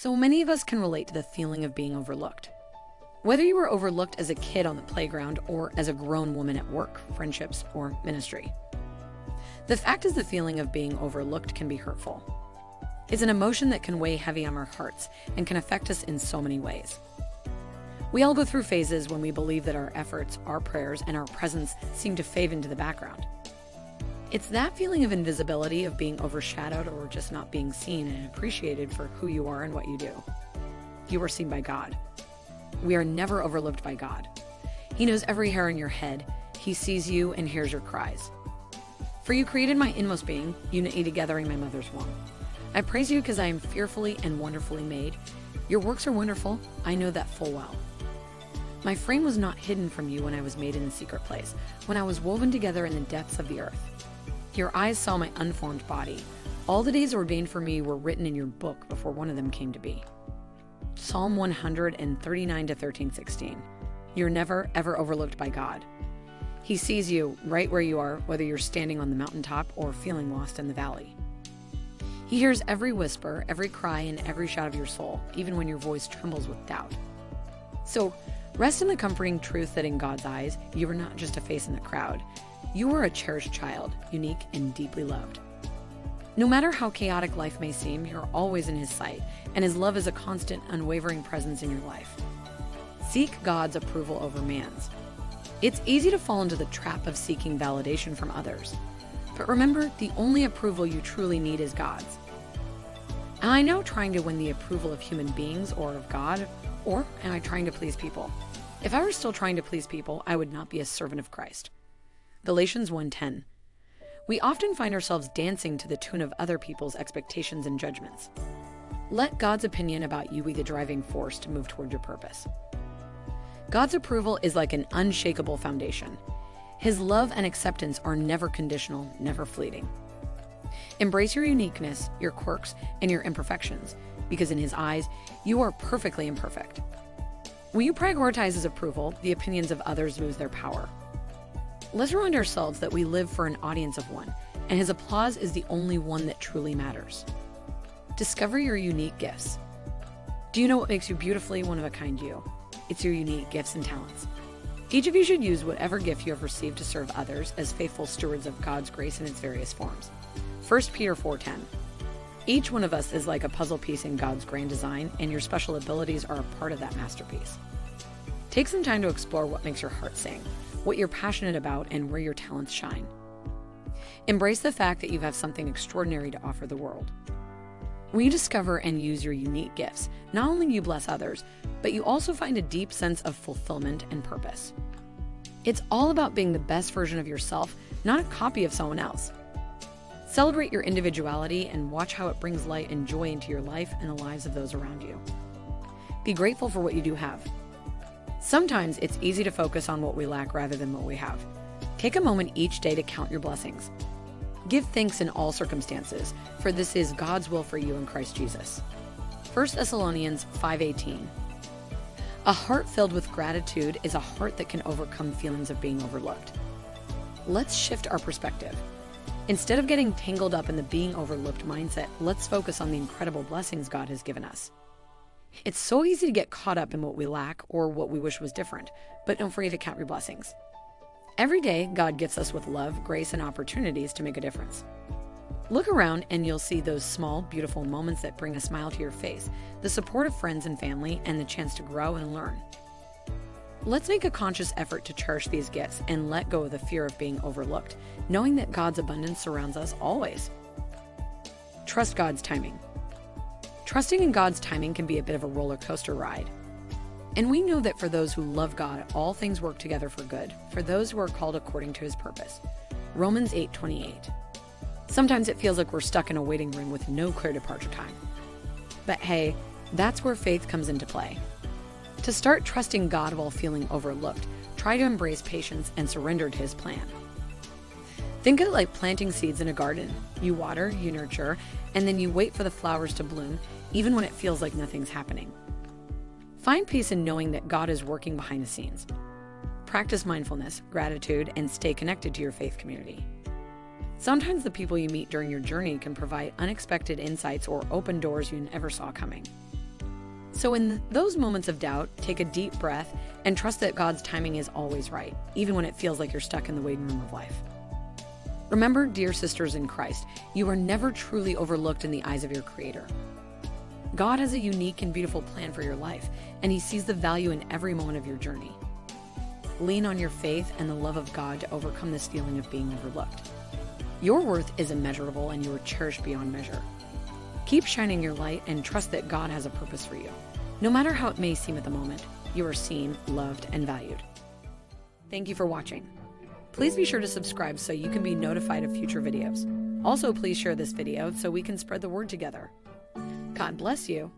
So many of us can relate to the feeling of being overlooked. Whether you were overlooked as a kid on the playground or as a grown woman at work, friendships, or ministry. The fact is, the feeling of being overlooked can be hurtful. It's an emotion that can weigh heavy on our hearts and can affect us in so many ways. We all go through phases when we believe that our efforts, our prayers, and our presence seem to fade into the background. It's that feeling of invisibility, of being overshadowed or just not being seen and appreciated for who you are and what you do. You are seen by God. We are never overlooked by God. He knows every hair on your head. He sees you and hears your cries. For you created my inmost being, you knit me together in my mother's womb. I praise you because I am fearfully and wonderfully made. Your works are wonderful. I know that full well. My frame was not hidden from you when I was made in the secret place, when I was woven together in the depths of the earth. Your eyes saw my unformed body. All the days ordained for me were written in your book before one of them came to be. Psalm 139 to 13:16. You're never, ever overlooked by God. He sees you right where you are, whether you're standing on the mountaintop or feeling lost in the valley. He hears every whisper, every cry, and every shout of your soul, even when your voice trembles with doubt. So, rest in the comforting truth that in God's eyes, you are not just a face in the crowd. You are a cherished child, unique and deeply loved. No matter how chaotic life may seem, you're always in His sight, and His love is a constant, unwavering presence in your life. Seek God's approval over man's. It's easy to fall into the trap of seeking validation from others. But remember, the only approval you truly need is God's. Am I now trying to win the approval of human beings or of God, or am I trying to please people? If I were still trying to please people, I would not be a servant of Christ. Galatians 1:10. We often find ourselves dancing to the tune of other people's expectations and judgments. Let God's opinion about you be the driving force to move toward your purpose. God's approval is like an unshakable foundation. His love and acceptance are never conditional, never fleeting. Embrace your uniqueness, your quirks, and your imperfections, because in His eyes, you are perfectly imperfect. When you prioritize His approval, the opinions of others lose their power. Let's remind ourselves that we live for an audience of one, and His applause is the only one that truly matters. Discover your unique gifts. Do you know what makes you beautifully one-of-a-kind you? It's your unique gifts and talents. Each of you should use whatever gift you have received to serve others as faithful stewards of God's grace in its various forms. 1 Peter 4:10. Each one of us is like a puzzle piece in God's grand design, and your special abilities are a part of that masterpiece. Take some time to explore what makes your heart sing, what you're passionate about, and where your talents shine. Embrace the fact that you have something extraordinary to offer the world. When you discover and use your unique gifts, not only you bless others, but you also find a deep sense of fulfillment and purpose. It's all about being the best version of yourself, not a copy of someone else. Celebrate your individuality and watch how it brings light and joy into your life and the lives of those around you. Be grateful for what you do have. Sometimes it's easy to focus on what we lack rather than what we have. Take a moment each day to count your blessings. Give thanks in all circumstances, for this is God's will for you in Christ Jesus. 1 Thessalonians 5:18. A heart filled with gratitude is a heart that can overcome feelings of being overlooked. Let's shift our perspective. Instead of getting tangled up in the being overlooked mindset, let's focus on the incredible blessings God has given us. It's so easy to get caught up in what we lack or what we wish was different, but don't forget to count your blessings. Every day, God gifts us with love, grace, and opportunities to make a difference. Look around and you'll see those small, beautiful moments that bring a smile to your face, the support of friends and family, and the chance to grow and learn. Let's make a conscious effort to cherish these gifts and let go of the fear of being overlooked, knowing that God's abundance surrounds us always. Trust God's timing. Trusting in God's timing can be a bit of a roller coaster ride. And we know that for those who love God, all things work together for good, for those who are called according to His purpose. Romans 8:28. Sometimes it feels like we're stuck in a waiting room with no clear departure time. But hey, that's where faith comes into play. To start trusting God while feeling overlooked, try to embrace patience and surrender to His plan. Think of it like planting seeds in a garden. You water, you nurture, and then you wait for the flowers to bloom, even when it feels like nothing's happening. Find peace in knowing that God is working behind the scenes. Practice mindfulness, gratitude, and stay connected to your faith community. Sometimes the people you meet during your journey can provide unexpected insights or open doors you never saw coming. So in those moments of doubt, take a deep breath and trust that God's timing is always right, even when it feels like you're stuck in the waiting room of life. Remember, dear sisters in Christ, you are never truly overlooked in the eyes of your Creator. God has a unique and beautiful plan for your life, and He sees the value in every moment of your journey. Lean on your faith and the love of God to overcome this feeling of being overlooked. Your worth is immeasurable and you are cherished beyond measure. Keep shining your light and trust that God has a purpose for you. No matter how it may seem at the moment, you are seen, loved, and valued. Thank you for watching. Please be sure to subscribe so you can be notified of future videos. Also, please share this video so we can spread the word together. God bless you.